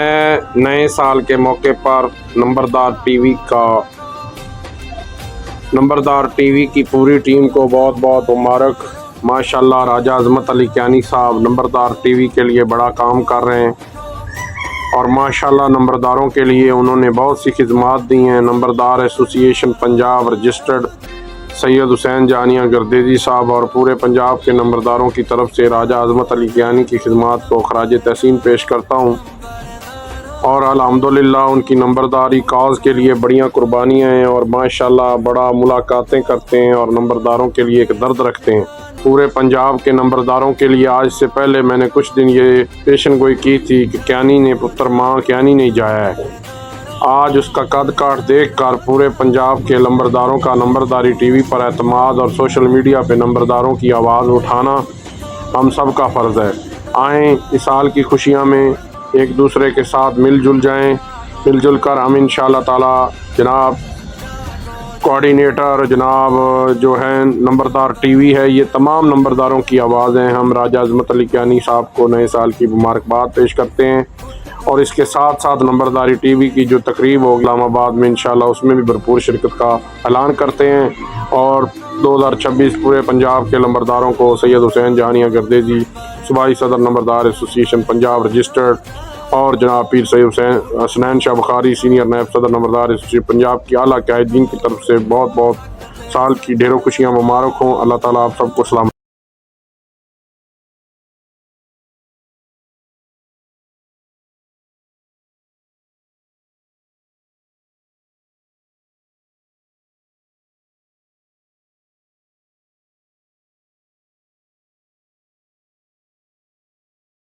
میں نئے سال کے موقع پر نمبردار ٹی وی کی پوری ٹیم کو بہت بہت مبارک۔ ماشاءاللہ راجہ عظمت علی کیانی صاحب نمبردار ٹی وی کے لیے بڑا کام کر رہے ہیں، اور ماشاءاللہ نمبرداروں کے لیے انہوں نے بہت سی خدمات دی ہیں۔ نمبردار ایسوسی ایشن پنجاب رجسٹرڈ سید حسین جانیہ گردیزی صاحب اور پورے پنجاب کے نمبرداروں کی طرف سے راجہ عظمت علی کیانی کی خدمات کو خراج تحسین پیش کرتا ہوں، اور الحمدللہ ان کی نمبرداری کاز کے لیے بڑیاں قربانیاں ہیں، اور ماشاءاللہ بڑا ملاقاتیں کرتے ہیں اور نمبرداروں کے لیے ایک درد رکھتے ہیں۔ پورے پنجاب کے نمبرداروں کے لیے آج سے پہلے میں نے کچھ دن یہ پیشن گوئی کی تھی کہ کیانی نے پتر ماں کیانی نہیں جایا ہے۔ آج اس کا قد کاٹ دیکھ کر پورے پنجاب کے نمبرداروں کا نمبرداری ٹی وی پر اعتماد اور سوشل میڈیا پہ نمبرداروں کی آواز اٹھانا ہم سب کا فرض ہے۔ آئیں اس سال کی خوشیاں میں ایک دوسرے کے ساتھ مل جل کر ہم انشاءاللہ تعالی جناب کوآرڈینیٹر جناب جو ہے نمبردار ٹی وی ہے، یہ تمام نمبرداروں کی آوازیں ہم راجہ عظمت علی کیانی صاحب کو نئے سال کی مبارکباد پیش کرتے ہیں، اور اس کے ساتھ ساتھ نمبرداری ٹی وی کی جو تقریب ہوگی اسلام آباد میں انشاءاللہ اس میں بھی بھرپور شرکت کا اعلان کرتے ہیں، اور 2026 پورے پنجاب کے نمبرداروں کو سید حسین جانیہ گردیزی صوبائی صدر نمبردار ایسوسی ایشن پنجاب رجسٹرڈ اور جناب پیر سید حسنین شاہ بخاری سینئر نائب صدر نمبردار ایسوسی ایشن پنجاب کی اعلیٰ قائدین کی طرف سے بہت بہت سال کی ڈھیروں خوشیاں مبارک ہوں۔ اللہ تعالیٰ آپ سب کو سلامت